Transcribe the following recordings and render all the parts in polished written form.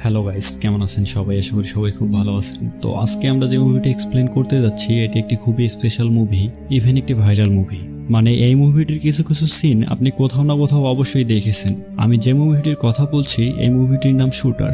Hello guys, কেমন আছেন সবাই? আশা করি সবাই খুব ভালো আছেন। তো আজকে আমরা যে মুভিটা এক্সপ্লেন করতে যাচ্ছি এটি একটি খুবই স্পেশাল মুভি, ইভেন একটি ভাইরাল মুভি। মানে এই মুভিটির কিছু কিছু সিন আপনি কোথাও না কোথাও অবশ্যই দেখেছেন। আমি যে মুভিটির কথা বলছি এই মুভিটির নাম শুটার।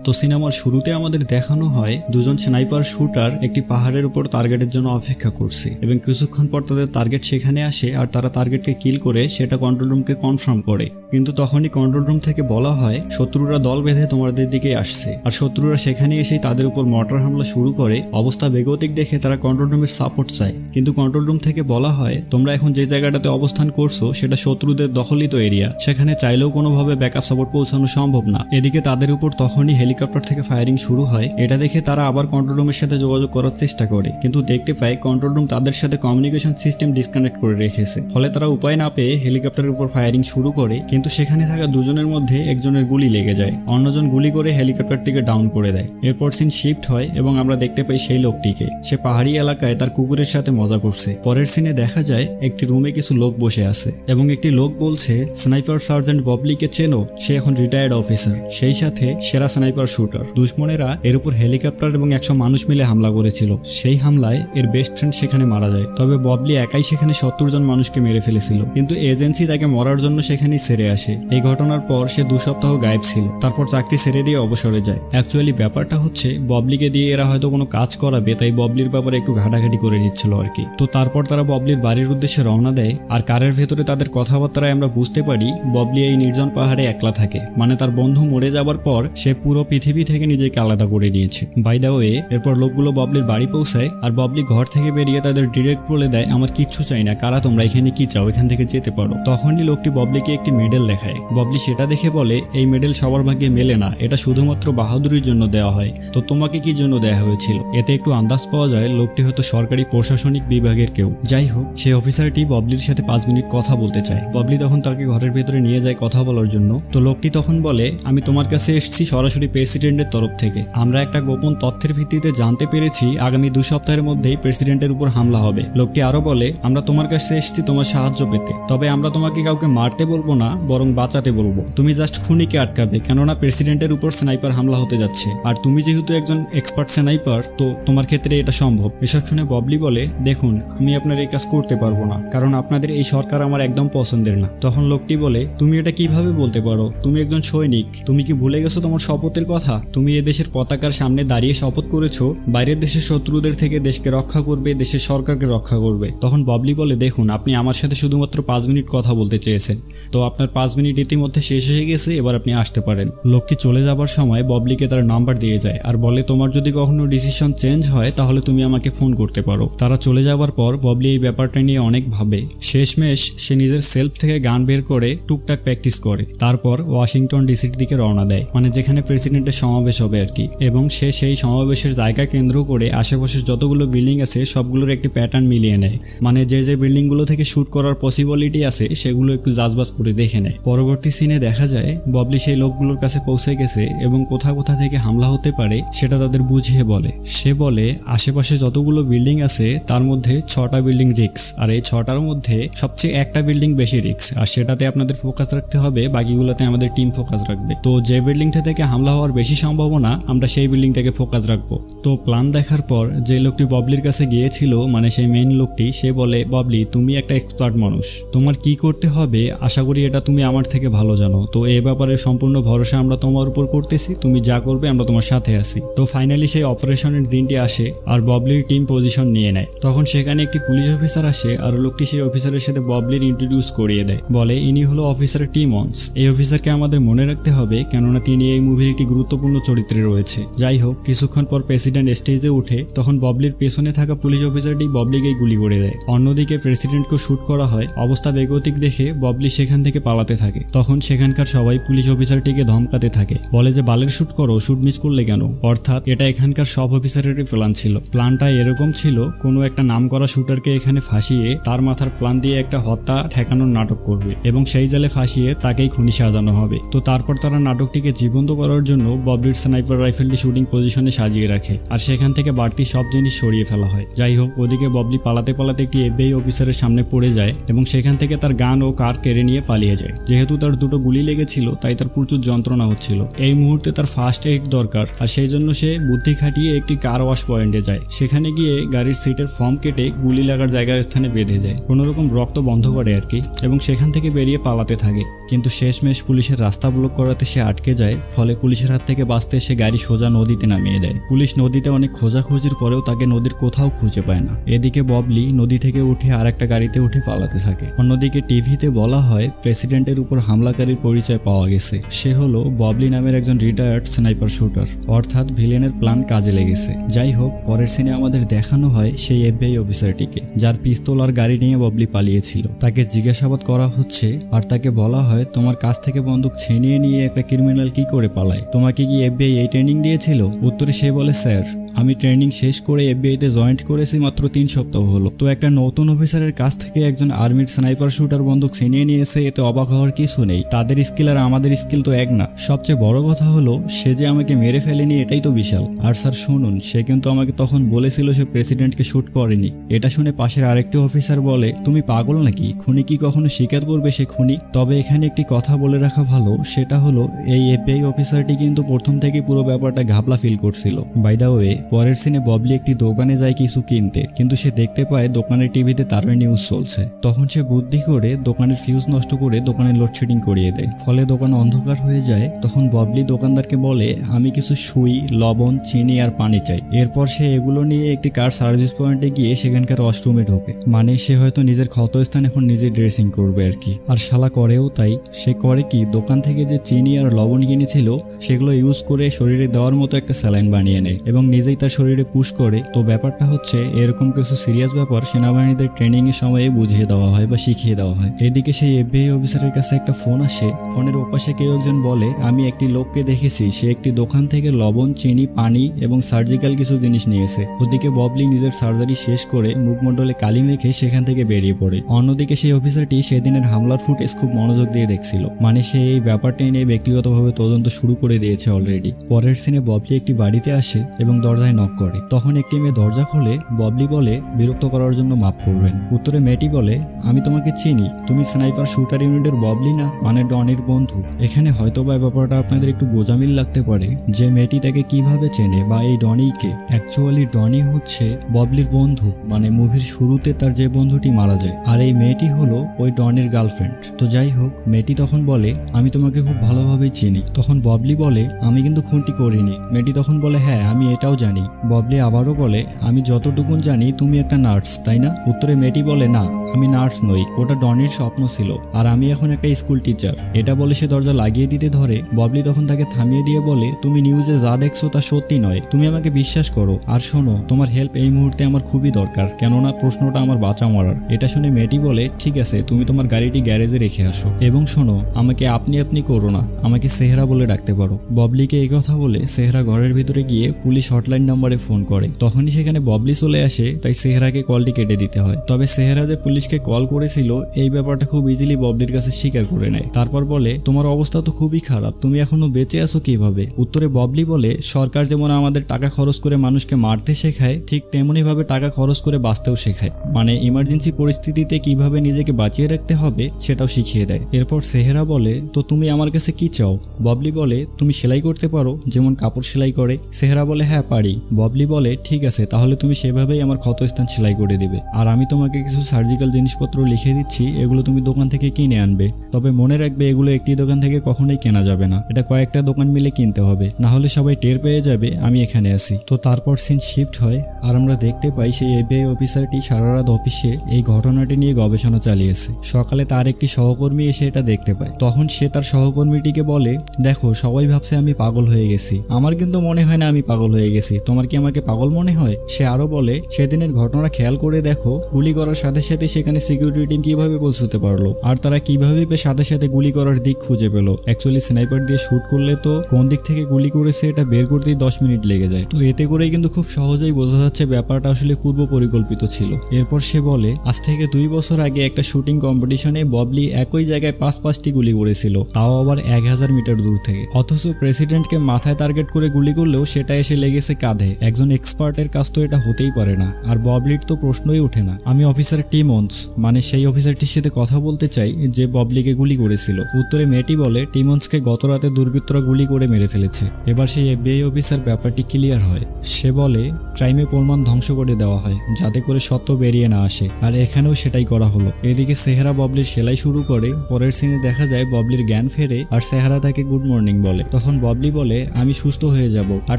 তো সিনেমার শুরুতে আমাদের দেখানো হয় দুজন স্নাইপার শুটার একটি পাহাড়ের উপর টার্গেটের জন্য অপেক্ষা করছে এবং কিছুক্ষণ পর তাদের টার্গেট সেখানে আসে আর তারা টার্গেটকে কিল করে সেটা কন্ট্রোল রুমকে কনফার্ম করে। কিন্তু তখনই কন্ট্রোল রুম থেকে বলা হয় শত্রুরা দল বেঁধে তোমাদের দিকে আসছে, আর শত্রুরা সেখানে এসেই তাদের উপর মর্টার হামলা শুরু করে। অবস্থা বেগতিক দেখে তারা কন্ট্রোল রুমের সাপোর্ট চায়, কিন্তু কন্ট্রোল রুম থেকে বলা হয় তোমরা এখন যে জায়গাটাতে অবস্থান করছো সেটা শত্রুদের দখলিত এরিয়া, সেখানে চাইলেও কোনোভাবে ব্যাকআপ সাপোর্ট পৌঁছানো সম্ভব না। এদিকে তাদের উপর তখনই হেলিকপ্টার থেকে ফায়ারিং শুরু হয়। এটা দেখে তারা আবার কন্ট্রোল রুমের সাথে যোগাযোগ করার চেষ্টা করে, কিন্তু দেখতে পায় কন্ট্রোল রুম তাদের সাথে কমিউনিকেশন সিস্টেম ডিসকানেক্ট করে রেখেছে। ফলে তারা উপায় না পেয়ে হেলিকপ্টারের উপর ফায়ারিং শুরু করে, কিন্তু সেখানে থাকা দুজনের মধ্যে একজনের গুলি লেগে যায়, অন্যজন গুলি করে হেলিকপ্টারটিকে ডাউন করে দেয়। এরপর সিন শিফট হয় এবং আমরা দেখতে পাই সেই লোকটিকে, সে পাহাড়ি এলাকায় তার কুকুরের সাথে মজা করছে। পরের সিনে দেখা যায় একটি রুমে কিছু লোক বসে আছে এবং একটি লোক বলছে স্নাইপার সার্জেন্ট ববলিকে চেনো, সে এখন রিটায়ার্ড অফিসার, সেই সাথে সেরা স্নাইপার শুটার। দুশমনেরা এর উপর হেলিকপ্টার এবং 100 মানুষ মিলে হামলা করেছিল। সেই হামলায় এর বেস্ট ফ্রেন্ড সেখানে মারা যায়, তবে ববলি একাই সেখানে 70 জন মানুষকে মেরে ফেলেছিল, কিন্তু এজেন্সি তাকে মরার জন্য সেখানেই ছেড়ে আসে। এই ঘটনার পর সে 2 সপ্তাহ গায়েব ছিল, তারপর চাকরি ছেড়ে দিয়ে অবসরে যায়। অ্যাকচুয়ালি ব্যাপারটা হচ্ছে ববলিকে দিয়ে এরা হয়তো কোনো কাজ করাবে, তাই ববলির ব্যাপারে একটু ঘাটাঘাটি করে নিচ্ছিল আর কি। তো তারপর তারা ববলির বাড়ির উদ্দেশ্যে রওনা দেয়, আর কারের ভেতরে তাদের কথাবার্তায় আমরা বুঝতে পারি ববলি এই নির্জন পাহাড়ে একলা থাকে। মানে তার বন্ধু মরে যাবার পর সে পুরো পৃথিবী থেকে নিজেকে আলাদা করে নিয়েছে। বাই দ্য ওয়ে, এরপর লোকগুলো ববলির বাড়ি পৌঁছায়, আর ববলি ঘর থেকে বেরিয়ে তাদের ডিরেক্ট বলে দেয় আমার কিচ্ছু চাই না, কারা তোমরা এখানে কি চাও, এখান থেকে যেতে পারো। তখনই লোকটি ববলিকে একটি মেডেল দেখায়। ববলি সেটা দেখে বলে এই মেডেল সবার ভাগ্যে মেলে না, এটা শুধুমাত্র বাহাদুরির জন্য দেওয়া হয়, তো তোমাকে কি জন্য দেওয়া হয়েছিল? এতে একটু আন্দাজ পাওয়া যায় লোকটি হয়তো সরকারি প্রশাসনিক বিভাগের কেউ। যাই হোক, সেই অফিসারটি ববলির সাথে 5 মিনিট কথা বলতে চায়। ববলি তখন তাকে ঘরের ভেতরে নিয়ে যায় কথা বলার জন্য। তো লোকটি তখন বলে আমি তোমার কাছে এসেছি সরাসরি প্রেসিডেন্টের তরফ থেকে। আমরা একটা গোপন তথ্যের ভিত্তিতে জানতে পেরেছি আগামী 2 সপ্তাহের মধ্যেই প্রেসিডেন্টের উপর হামলা হবে। লোকটি আরো বলে আমরা তোমার কাছে এসেছি তোমার সাহায্য পেতে, তবে আমরা তোমাকে কাউকে মারতে বলবো না, বরং বাঁচাতে বলবো। তুমি জাস্ট খুনিকে আটকাবে, কেননা প্রেসিডেন্টের উপর স্নাইপার হামলা হতে যাচ্ছে, আর তুমি যেহেতু একজন এক্সপার্ট স্নাইপার তো তোমার ক্ষেত্রে এটা সম্ভব। এসব শুনে ববলি বলে দেখুন আমি আপনার এই কাজ করতে পারবো না, কারণ আপনাদের এই সরকার আমার একদম পছন্দের না। তখন লোকটি বলে তুমি এটা কিভাবে বলতে পারো, তুমি একজন সৈনিক, তুমি কি ভুলে গেছো তোমার শপথের কথা? তুমি এদেশের পতাকার সামনে দাঁড়িয়ে শপথ করেছো বাইরের দেশের শত্রুদের থেকে দেশকে রক্ষা করবে, দেশের সরকারকে রক্ষা করবে। তখন ববলি বলে দেখুন আপনি আমার সাথে শুধুমাত্র 5 মিনিট কথা বলতে চেয়েছেন, তো আপনার 5 মিনিট ইতিমধ্যে শেষ হয়ে গেছে, এবার আপনি আসতে পারেন। লোকটি চলে যাবার সময় ববলিকে তার নাম্বার দিয়ে যায় আর বলে তোমার যদি কখনো ডিসিশন চেঞ্জ হয় তাহলে তুমি আমাকে ফোন করতে পারো। তারা চলে যাবার পর ববলি এই ব্যাপারটা নিয়ে অনেক ভাবে। শেষমেশ সে নিজের সেলফ থেকে গান বের করে টুকটাক প্র্যাকটিস করে, তারপর ওয়াশিংটন ডিসির দিকে রওনা দেয়, মানে যেখানে প্রেসিডেন্টের সমাবেশ হবে আর কি। এবং সে সেই সমাবেশের জায়গা কেন্দ্র করে আশেপাশের যতগুলো বিল্ডিং আছে সবগুলোর একটি প্যাটার্ন মিলিয়ে নেয়, মানে যে যে বিল্ডিং গুলো থেকে শুট করার পসিবিলিটি আছে সেগুলো একটু যাচবাজ করে দেখে নেয়। পরবর্তী সিনে দেখা যায় ববলি সেই লোকগুলোর কাছে পৌঁছে গেছে এবং কোথা কোথা থেকে হামলা হতে পারে সেটা তাদের বুঝিয়ে বলে। সে বলে আশেপাশে যতগুলো বিল্ডিং আছে তার মধ্যে 6টা বিল্ডিং রিস্ক, আর এই 6টার মধ্যে সবচেয়ে একটা বিল্ডিং বেশি রিস্ক, আর সেটাতে আপনাদের ফোকাস রাখতে হবে, বাকিগুলোতে আমাদের টিম ফোকাস রাখবে। তো যে বিল্ডিংটা থেকে হামলা হওয়ার বেশি সম্ভাবনা আমরা সেই বিল্ডিংটাকে ফোকাস রাখবো। তো প্ল্যান দেখার পর যে লোকটি ববলির কাছে গিয়েছিল, মানে সেই মেইন লোকটি, সে বলে ববলি তুমি একটা এক্সপার্ট মানুষ, তোমার কি করতে হবে আশা করি এটা তুমি আমার থেকে ভালো জানো, তো এই ব্যাপারে সম্পূর্ণ ভরসা আমরা তোমার উপর করতেছি, তুমি যা করবে আমরা তোমার সাথে আছি। তো ফাইনালি সেই অপারেশনের দিনটি আসে আর ববলির টিম পজিশন নিয়ে নেয়। তখন সেখানে একটি পুলিশ অফিসার আসে আর লোকটি সেই অফিসারের সাথে ববলির ইন্ট্রোডিউস করিয়ে দেয়, বলে ইনি হলো অফিসার টিমন্স। এই অফিসারকে আমাদের মনে রাখতে হবে কেননা তিনি এই মুভির একটি গুরুত্বপূর্ণ চরিত্রে রয়েছে। যাই হোক, কিছুক্ষণ পর প্রেসিডেন্ট স্টেজে উঠে, তখন ববলির পেছনে থাকা পুলিশ অফিসারটি ববলিকেই গুলি করে দেয়। অন্যদিকে প্রেসিডেন্টকে শুট করা হয়। অবস্থা বেগতিক দেখে ববলি সেখান থেকে পালাতে থাকে। তখন সেখানকার সবাই পুলিশ অফিসারটিকে ধমকাতে থাকে, বলে যে বালের শুট করো, শুট মিস করলে কেন? অর্থাৎ এটা এখানকার সব অফিসারেরই প্ল্যান ছিল। প্ল্যানটা এরকম ছিল কোনো একটা নাম করা শুটারকে এখানে ফাঁসিয়ে তার মাথার প্ল্যান দিয়ে একটা হত্যা ঠেকানোর নাটক করবে এবং সেই জালে ফাঁসিয়ে তাকেই খুনি সাজানো হবে। তো তারপর তারা নাটকটিকে জীবন্ত করার জন্য ববলির স্নাইপার রাইফেলটি শুটিং পজিশনে সাজিয়ে রাখে আর সেখান থেকে বাড়তি সব জিনিস সরিয়ে ফেলা হয়। যাই হোক, ওদিকে ববলি পালাতে পালাতে একটি FBI অফিসারের সামনে পড়ে যায় এবং সেখান থেকে তার গান ও কার কেড়ে নিয়ে পালিয়ে যায়। যেহেতু তার দুটো গুলি লেগেছিল তাই তার প্রচুর যন্ত্রণা হচ্ছিল। এই মুহূর্তে তার ফার্স্ট এইড দরকার আর সেই জন্য সে বুদ্ধি খাটিয়ে একটি কার ওয়াশ পয়েন্টে যায়। সেখানে গিয়ে গাড়ির সিটের ফর্ম কেটে গুলি লাগার জায়গার স্থানে বেঁধে দেয়, কোনোরকম রক্ত বন্ধ করে আর কি, এবং সেখান থেকে বেরিয়ে পালাতে থাকে। কিন্তু শেষমেশ পুলিশের রাস্তা ব্লক করাতে সে আটকে যায়, ফলে পুলিশের হাত থেকে বাঁচতে সে গাড়ি সোজা নদীতে নামিয়ে দেয়। পুলিশ নদীতে অনেক খোঁজাখুঁজির পরেও তাকে নদীর কোথাও খুঁজে পায় না। এদিকে ববলি নদী থেকে উঠে আর একটা গাড়িতে উঠে পালাতে থাকে। অন্যদিকে টিভিতে বলা হয় প্রেসিডেন্টের উপর হামলাকারীর পরিচয় পাওয়া গেছে। সে হলো ববলি নামের একজন রিটায়ার্ড স্নাইপার শুটার, অর্থাৎ ভিলেনের প্ল্যান কাজে লেগেছে। যাই হোক, পরের সিনে আমাদের দেখানো হয় সেই FBI অফিসারটিকে যার পিস্তল আর গাড়ি নিয়ে ববলি পালিয়েছিল। তাকে জিজ্ঞাসাবাদ করা হচ্ছে আর তাকে বলা হয় তোমার কাছ থেকে বন্দুক ছিনিয়ে নিয়ে একটা ক্রিমিনাল কি করে পালায়, তোমাকে কি FBI এই ট্রেনিং দিয়েছিল? উত্তরে সে বলে স্যার, আমি ট্রেনিং শেষ করে FBI তে জয়েন্ট করেছি মাত্র 3 সপ্তাহ হলো। তো একটা নতুন অফিসারের কাছ থেকে একজন আর্মির স্নাইপার শুটার বন্দুক ছিনিয়ে নিয়েছে, এতে অবাক হওয়ার কিছু নেই। তাদের স্কিল আর আমাদের স্কিল তো এক না। সবচেয়ে বড় কথা হলো সে যে আমাকে মেরে ফেলেনি এটাই তো বিশাল। আর স্যার শুনুন, সে কিন্তু আমাকে তখন বলেছিল সে প্রেসিডেন্টকে শুট করেনি। এটা শুনে পাশের আরেকটি অফিসার বলে তুমি পাগল নাকি? খুনি কি কখনো স্বীকার করবে সে খুনি? তবে এখানে একটি কথা বলে রাখা ভালো, সেটা হলো এই FBI অফিসারটি কিন্তু প্রথম থেকে পুরো ব্যাপারটা ঘাবলা ফিল করছিল। বাই দ্য ওয়ে, পরের সিনে ববলি একটি দোকানে যায় কিছু কিনতে, কিন্তু সে দেখতে পায় দোকানের টিভিতে তারই নিউজ চলছে। তখন সে বুদ্ধি করে দোকানের ফিউজ নষ্ট করে দোকানে লোডশেডিং করিয়ে দেয়, ফলে দোকান অন্ধকার হয়ে যায়। তখন ববলি দোকানদারকে বলে আমি কিছু সুই, লবণ, চিনি আর পানি চাই। এরপর সে এগুলো নিয়ে একটি কার সার্ভিস পয়েন্টে গিয়ে সেখানকার ওয়াশরুমে ঢোকে। মানে সে হয়তো নিজের ক্ষতস্থান এখন নিজে ড্রেসিং করবে আর কি। আর শালা করেও তাই। সে করে কি, দোকান থেকে যে চিনি আর লবণ কিনেছিল সেগুলো ইউজ করে শরীরে দেওয়ার মতো একটা স্যালাইন বানিয়ে নেয় এবং নিজেই তার শরীরে পুশ করে। তো ব্যাপারটা হচ্ছে এরকম কিছু সিরিয়াস ব্যাপার সেনাবাহিনীদের ট্রেনিং এর সময়ে বুঝিয়ে দেওয়া হয় বা শিখিয়ে দেওয়া হয়। এদিকে সেই FBI অফিসারের কাছে একটা ফোন আসে। ফোনের ওপাশে কেউ একজন বলে আমি একটি লোককে দেখেছি, সে একটি দোকান থেকে লবণ, চিনি, পানি এবং সার্জিক্যাল কিছু জিনিস নিয়েছে। ওদিকে ববলি নিজের সার্জারি শেষ করে মুখমণ্ডলে কালি মেখে সেখান থেকে বেরিয়ে পড়ে। অন্যদিকে সেই অফিসারটি সেদিনের হামলার ফুটেজ খুব মনোযোগ দিয়ে দেখছিল, মানে সে এই ব্যাপারটা নিয়ে ব্যক্তিগতভাবে তদন্ত শুরু করে দিয়েছে অলরেডি। পরের সিনে ববলি একটি বাড়িতে আসে এবং দরজায় নক করে। তখন একটি মেয়ে দরজা খোলে। ববলি বলে বিরক্ত করার জন্য মাফ করবেন। উত্তরে মেয়েটি বলে আমি তোমাকে চিনি, তুমি স্নাইপার শুটার ইউনিটের ববলি না, মানে ডনির বন্ধু। এখানে হয়তোবা ব্যাপারটা আপনাদের একটু বোঝামিল লাগতে পারে যে মেয়েটি তাকে কিভাবে চেনে বা এই ডনিকে। অ্যাকচুয়ালি ডনি হচ্ছে ববলির বন্ধু, মানে মুভির শুরুতে তার যে বন্ধুটি মারা যায়, আর এই মেয়েটি হলো ওই ডনির গার্লফ্রেন্ড। তো যাই হোক, মেয়েটি তখন বলে আমি তোমাকে খুব ভালোভাবেই চিনি। তখন ববলি বলে আমি কিন্তু খুনটি করিনি। মেয়েটি তখন বলে হ্যাঁ আমি এটাও জানি। ববলি আবারও বলে আমি যতটুকুন জানি তুমি একটা নার্স, তাই না? উত্তরে মেয়েটি বলে না, আমি নার্স নই, ওটা ডনির স্বপ্ন ছিল, আর আমি এখন একটা স্কুল টিচার। এটা বলে সে দরজা লাগিয়ে দিতে ধরে। ববলি তখন তাকে থামিয়ে দিয়ে বলে তুমি নিউজে যা দেখছো তা সত্যি নয়, তুমি আমাকে বিশ্বাস করো। আর শোনো, তোমার হেল্প এই মুহূর্তে আমার খুবই দরকার, কেননা প্রশ্নটা আমার বাঁচা মরার। এটা শুনে মেয়েটি বলে ঠিক আছে, তুমি তোমার গাড়িটি গ্যারেজে রেখে আসো, এবং শোনো আমাকে আপনি আপনি করো না, আমাকে সেহরা বলে ডাকতে পারো। ববলিকে এই কথা বলে সেহরা ঘরের ভিতরে গিয়ে পুলিশ হটলাইন নাম্বারে ফোন করে। তখনই সেখানে ববলি চলে আসে, তাই সেহরাকে কলটি কেটে দিতে হয়। তবে সেহরা যে পুলিশকে কল করেছিল এই ব্যাপারটা খুব ইজিলি ববলির কাছে স্বীকার করে নেয়। তারপর বলে তোমার অবস্থা তো খুবই খারাপ, তুমি এখনো বেঁচে আছো কিভাবে? উত্তরে ববলি বলে সরকার যেমন আমাদের টাকা খরচ করে মানুষকে মারতে শেখায়, ঠিক তেমনি ভাবে টাকা খরচ করে বাঁচতেও শেখায়, মানে ইমার্জেন্সি পরিস্থিতিতে কিভাবে নিজেকে বাঁচিয়ে রাখতে হবে সেটাও শিখিয়ে দেয়। এরপর সেহরা বলে তো তুমি আমার কাছে কি চাও? ববলি বলে তুমি সেলাই করতে পারো, যেমন কাপড় সেলাই করে। সেহরা বলে হ্যাঁ পারি। ববলি বলে ঠিক আছে, তাহলে তুমি সেভাবেই আমার ক্ষতস্থান সেলাই করে দিবে, আর আমি তোমাকে কিছু সার্জিক্যাল জিনিসপত্র লিখে দিচ্ছি, এগুলো তুমি দোকান থেকে কিনে আনবে। তবে মনে রাখবে এগুলো একটি দোকান থেকে কখনোই কেনা যাবে না, এটা কয়েকটা দোকান মিলে কিনতে হবে, না হলে সবাই টের পেয়ে যাবে আমি এখানে আছি। তো তারপর সিন শিফট হয় আর আমরা দেখতে পাই সেই FBI অফিসারটি সারা রাত অফিসে এই ঘটনাটি নিয়ে গবেষণা চালিয়েছে। সকালে তার একটি সহকর্মী এসে এটা দেখতে পায়। তখন সে তার সহকর্মীটিকে বলে দেখো সবাই ভাবছে আমি পাগল হয়ে গেছি, আমার কিন্তু মনে হয় না আমি পাগল হয়ে গেছি, তোমার কি আমাকে পাগল মনে হয়? সে আরো বলে সেদিনের ঘটনা খেয়াল করে দেখো, গুলি করার সাথে সাথে সেখানে সিকিউরিটি টিম কিভাবে পৌঁছতে পারলো, আর তারা কিভাবে সাথে সাথে গুলি করার দিক খুঁজে পেল। অ্যাকচুয়ালি স্নাইপার দিয়ে শুট করলে তো কোন দিক থেকে গুলি করেছে এটা বের করতেই 10 মিনিট লেগে যায়। তো এতে করেই কিন্তু খুব সহজেই বোঝা যাচ্ছে ব্যাপারটা আসলে পূর্ব পরিকল্পিত ছিল। এরপর সে বলে আজ থেকে 2 বছর আগে একটা শুটিং কম্পিটিশনে ববলি একই জায়গায় 5টি গুলি করেছিল, তাও আবার 1000 মিটার দূর থেকে। অথচ প্রেসিডেন্টকে মাথায় টার্গেট করে গুলি করলেও সেটা এসে লেগেছে কাঁধে। একজন এক্সপার্টের কাজ তো এটা হতেই পারে না। আর ববলির তো প্রশ্নই ওঠে না। আমি অফিসার টিমন্স মানে সেই অফিসারটির সাথে কথা বলতে চাই যে ববলিকে গুলি করেছিল। উত্তরে মেয়েটি বলে টিমন্সকে গত রাতে দুর্বৃত্তরা গুলি করে মেরে ফেলেছে। এবার সেই এফবিআই অফিসার ব্যাপারটি ক্লিয়ার হয়। সে বলে ক্রাইমে প্রমাণ ধ্বংস করে দেওয়া হয় যাতে করে সত্য বেরিয়ে না আসে, আর এখানেও সেটাই করা হলো। এদিকে সেহারা ববলির সেলাই শুরু করে। পরের সিনে দেখা যায় ববলির জ্ঞান ফেরে আর সেহারা তাকে গুড মর্নিং বলে। তখন ববলি বলে আমি সুস্থ হয়ে যাব আর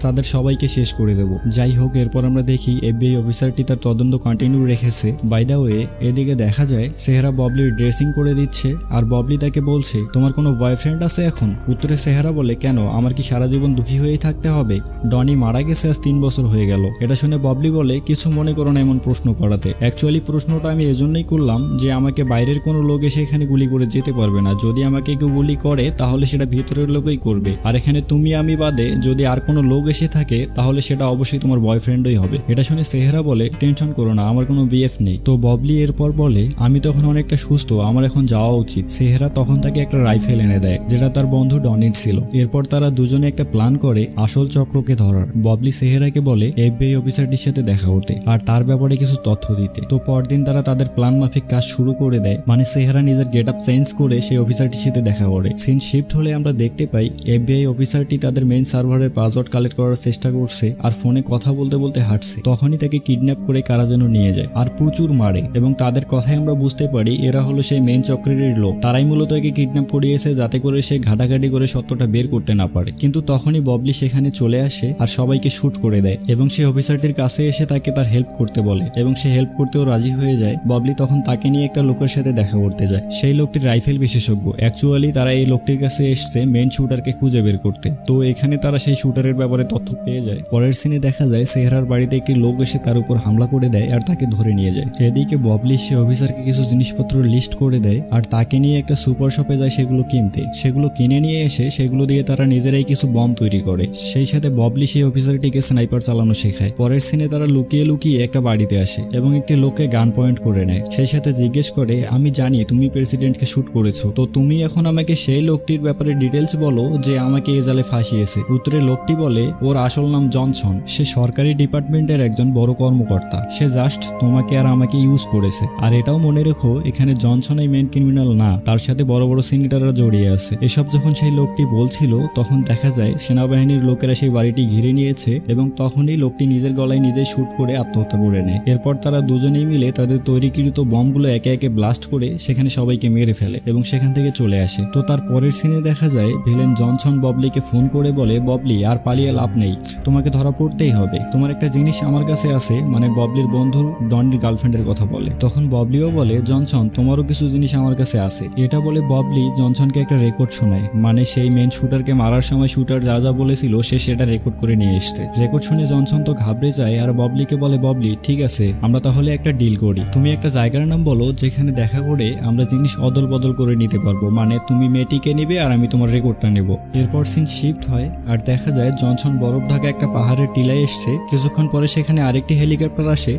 তাদের সবাইকে শেষ করে দেব। যাই হোক, এরপর আমরা দেখি এফবিআই অফিসারটি তার তদন্ত কন্টিনিউ রেখেছে। বাই দ্য ওয়ে, এদিকে দেখা যায় সেহারা ববলির ড্রেসিং করে দিচ্ছে আর ববলি তাকে বলছে তোমার কোনো বয়ফ্রেন্ড আছে এখন? উত্তরে সেহারা বলে কেন, আমার কি সারা জীবন দুঃখী হয়েই থাকতে হবে? ডনি মারা গেছে আজ 3 বছর হয়ে গেল। এটা শুনে ববলি বলে কিছু মনে করো না এমন প্রশ্ন করাতে। অ্যাকচুয়ালি প্রশ্নটা আমি এজন্যই করলাম যে আমাকে বাইরের কোনো লোক এসে এখানে গুলি করে যেতে পারবে না। যদি আমাকে কেউ গুলি করে তাহলে সেটা ভিতরের লোকই করবে, আর এখানে তুমি আমি বাদে যদি আর কোনো লোক এসে থাকে তাহলে সেটা অবশ্যই তোমার বয়ফ্রেন্ডই হবে। এটা শুনে সেহারা বলে টেনশন করো না, আমার কোনো বিএফ নেই। তো ববলি এরপর বলে আমি তখন অনেকটা সুস্থ, আমার এখন যাওয়া উচিত। সেহারা তখন তাকে একটা রাইফেল এনে দেয় যেটা তার বন্ধু ডনির ছিল। এরপর তারা দুজনে একটা প্ল্যান করে আসল চক্রকে ধরার। ববলি সেহারাকে বলে এফবিআই অফিসারটির সাথে দেখা হতে আর তার ব্যাপারে কিছু তথ্য দিতে। তো পরদিন তারা তাদের প্ল্যান মাফিক কাজ শুরু করে দেয়। মানে সেহারা নিজের গেট আপ চেঞ্জ করে সেই অফিসারটির সাথে দেখা করে। সিন শিফট হলে আমরা দেখতে পাই এফবিআই অফিসারটি তাদের মেইন সার্ভারের পাসওয়ার্ড কালেক্ট করার চেষ্টা করছে আর ফোনে কথা বলতে বলতে হাঁটছে। তখনই তাকে কিডন্যাপ করে কারা যেন নিয়ে যায় আর প্রচুর মারে, এবং তাদের কথাই আমরা বুঝতে পারি এরা হলো সেই মেইন চক্রেরই লোক। তারাই মূলত একে কিডন্যাপ করিয়েছে যাতে করে সে ঘাটাঘাটি করে সত্যটা বের করতে না পারে। কিন্তু তখনই ববলি সেখানে চলে আসে আর সবাইকে শুট করে দেয় এবং সেই অফিসারটির কাছে এসে তাকে তার হেল্প করতে বলে এবং সে হেল্প করতেও রাজি হয়ে যায়। ববলি তখন তাকে নিয়ে একটা লোকের সাথে দেখা করতে যায়। সেই লোকটির রাইফেল বিশেষজ্ঞ। অ্যাকচুয়ালি তারা এই লোকটির কাছে এসছে মেইন শুটারকে খুঁজে বের করতে। তো এখানে তারা সেই শুটারের ব্যাপারে তথ্য পেয়ে যায়। পরের সিনে দেখা যায় সেহরার বাড়িতে একটি লোক এসে তার উপর হামলা করে দেয় আর তাকে ধরে নিয়ে যায়। এদিকে ববলি সে অফিসারকে কিছু জিনিসপত্র লিস্ট করে দেয় আর তাকে নিয়ে একটা সুপার শপে যায় সেগুলো কিনতে। সেগুলো কিনে নিয়ে এসে সেগুলো দিয়ে তারা নিজেরাই কিছু বম তৈরি করে। সেই সাথে ববলি সেই অফিসারটিকে স্নাইপার চালানো শেখায়। পরের সিনে তারা লুকিয়ে লুকিয়ে একটা বাড়িতে আসে এবং একটি লোককে গান পয়েন্ট করে নেয়। সেই সাথে জিজ্ঞেস করে আমি জানি তুমি প্রেসিডেন্টকে শুট করেছো, তো তুমি এখন আমাকে সেই লোকটির ব্যাপারে ডিটেলস বলো যে আমাকে এ জালে ফাঁসিয়েছে। উত্তরে লোকটি বলে ওর আসল নাম জনসন, সে সরকারি ডিপার্টমেন্টের একজন বড় কর্মকর্তা। সে জাস্ট তোমাকে আর আমাকে ইউজ করেছে। আর এটাও মনে রেখো এখানে জনসন এই মেইন ক্রিমিনাল না, তার সাথে বড় বড় সিনিয়ররা জড়িয়ে আছে। এসব যখন সেই লোকটি বলছিল তখন দেখা যায় সেনাবাহিনীর লোকেরা সেই বাড়িটি ঘিরে নিয়েছে এবং তখনই লোকটি নিজের গলায় নিজেই শুট করে আত্মহত্যা করে নেয়। এরপর তারা দুজনেই মিলে তাদের তৈরিকৃত বমগুলো একে একে ব্লাস্ট করে সেখানে সবাইকে মেরে ফেলে এবং সেখান থেকে চলে আসে। তো তার পরের সিনে দেখা যায় ভিলেন জনসন ববলিকে ফোন করে বলে ববলি আর পালিয়ে লাভ নেই, তোমাকে ধরা পড়তেই হবে। তোমার একটা জিনিস আমার কাছে আছে, মানে ববলির বন্ধু ডনির গার্লফ্রেন্ডের কথা বলে। তখন ববলিও বলে জনসন তোমারও কিছু জিনিস আমার কাছে আছে। এটা বলে ববলি জনসনকে একটা রেকর্ড শোনায়, মানে সেই মেইন শুটারকে মারার সময় শুটার যা যা বলেছিল সে সেটা রেকর্ড করে নিয়ে এসছে। রেকর্ড শুনে জনসন তো ঘাবড়ে যায় আর ববলিকে বলে ববলি ঠিক আছে আমরা তাহলে একটা ডিল করি, তুমি একটা জায়গার নাম বলো যেখানে দেখা করে আমরা জিনিস অদল বদল করে নিতে পারবো, মানে তুমি মেয়েটিকে নিবে আর আমি তোমার রেকর্ডটা নেব। এরপর সিন শিফট হয় আর দেখা যায় জনসন বরফ ঢাকা একটা পাহাড়ের টিলায় এসছে। কিছুক্ষণ পরে সেখানে আরেকটি হেলিকপ্টার আসে,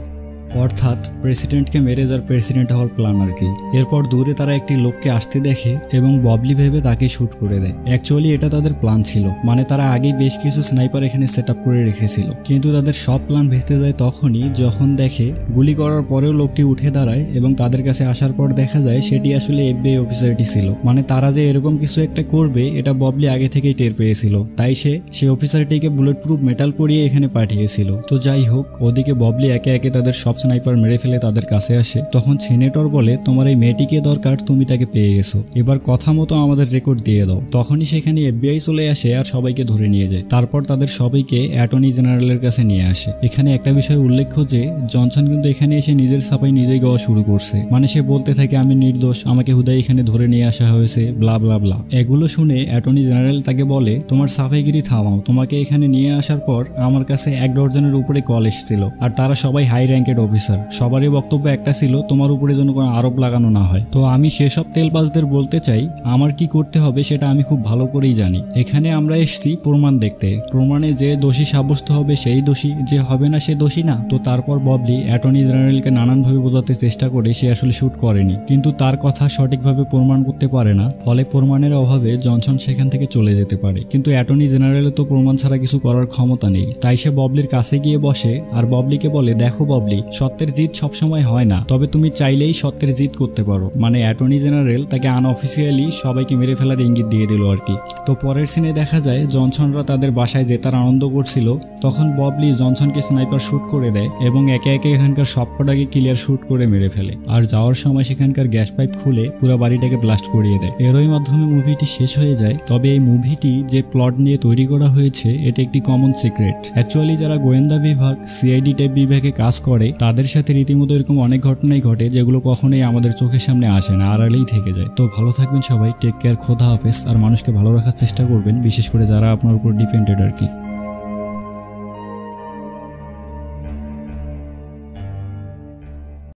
অর্থাৎ প্রেসিডেন্টকে মেরে যার প্রেসিডেন্ট হওয়ার প্ল্যান আর কি। এরপর দূরে তারা একটি লোককে আসতে দেখে এবং ববলি ভেবে তাকে শুট করে দেয়। অ্যাকচুয়ালি এটা তাদের প্ল্যান ছিল, মানে তারা আগেই বেশ কিছু স্নাইপার এখানে সেট আপ করে রেখেছিল। কিন্তু তাদের সব প্ল্যান ভেস্তে যায় তখনই যখন দেখে গুলি করার পরেও লোকটি উঠে দাঁড়ায় এবং তাদের কাছে আসার পর দেখা যায় সেটি আসলে এফবিআই অফিসারটি ছিল। মানে তারা যে এরকম কিছু একটা করবে এটা ববলি আগে থেকেই টের পেয়েছিল, তাই সে অফিসারটিকে বুলেট প্রুফ মেটাল পরিয়ে এখানে পাঠিয়েছিল। তো যাই হোক, ওদিকে ববলি একে একে তাদের সব স্নাইপার মেরে ফেলে তাদের কাছে আসে। তখন সিনেটর বলে তোমার এই মেয়েটিকে দরকার, তুমি তাকে পেয়ে গেছো, এবার কথা মতো আমাদের রেকর্ড দিয়ে দাও। তখনই সেখানে এফবিআই চলে আসে আর সবাইকে ধরে নিয়ে যায়। তারপর তাদের সবাইকে অ্যাটর্নি জেনারেলের কাছে নিয়ে আসে। এখানে একটা বিষয় উল্লেখ্য যে জনসন কিন্তু এখানে এসে নিজের ছাপাই নিজেই গাওয়া শুরু করছে, মানে সে বলতে থাকে আমি নির্দোষ, আমাকে হুদাই এখানে ধরে নিয়ে আসা হয়েছে, ব্লা ব্লা ব্লা। এগুলো শুনে অ্যাটর্নি জেনারেল তাকে বলে তোমার সাফাইগিরি থামাও, তোমাকে এখানে নিয়ে আসার পর আমার কাছে 1 ডজনের উপরে কল এসেছিল আর তারা সবাই হাই র্যাঙ্কেড অফিসার, সবারই বক্তব্য একটা ছিল তোমার উপরে যেন কোনো আরোপ লাগানো না হয়। তো আমি সেসব তেলবাজদের বলতে চাই আমার কি করতে হবে সেটা আমি খুব ভালো করেই জানি। এখানে আমরা এসেছি প্রমাণ দেখতে, প্রমাণে যে দোষী সাব্যস্ত হবে সেই দোষী, যে হবে না সে দোষী না। তো তারপর ববলি অ্যাটর্নি জেনারেলকে নানানভাবে বোঝাতে চেষ্টা করে সে আসলে শুট করেনি, কিন্তু তার কথা সঠিকভাবে প্রমাণ করতে পারে না, ফলে প্রমাণের অভাবে জনসন সেখান থেকে চলে যেতে পারে। কিন্তু অ্যাটর্নি জেনারেলের তো প্রমাণ ছাড়া কিছু করার ক্ষমতা নেই, তাই সে ববলির কাছে গিয়ে বসে আর ববলিকে বলে, দেখো ববলি, সত্যের জিত সবসময় হয় না, তবে তুমি চাইলেই সত্যের জিত করতে পারো। মানে অ্যাটর্নি জেনারেল তাকে আনঅফিসিয়ালি সবাইকে মেরে ফেলার ইঙ্গিত দিয়ে দিল আর কি। তো পরের সিনে দেখা যায় জনসনরা তাদের বাসায় জেতার আনন্দ করছিল, তখন ববলি জনসনকে স্নাইপার শুট করে দেয় এবং একে একে এখানকার সবকটাকে ক্লিয়ার শুট করে মেরে ফেলে। আর যাওয়ার সময় সেখানকার গ্যাস পাইপ খুলে পুরো বাড়িটাকে ব্লাস্ট করিয়ে দেয়। এরই মাধ্যমে মুভিটি শেষ হয়ে যায়। তবে এই মুভিটি যে প্লট নিয়ে তৈরি করা হয়েছে এটা একটি কমন সিক্রেট। অ্যাকচুয়ালি যারা গোয়েন্দা বিভাগ, সিআইডি টাইপ বিভাগে কাজ করে তাদের সাথে রীতিমতো এরকম অনেক ঘটনাই ঘটে যেগুলো কখনোই আমাদের চোখের সামনে আসে না, আড়ালেই থেকে যায়। তো ভালো থাকবেন সবাই, টেক কেয়ার, খোদা হাফেজ। আর মানুষকে ভালো রাখার চেষ্টা করবেন, বিশেষ করে যারা আপনার উপর ডিপেন্ডেড আর কি।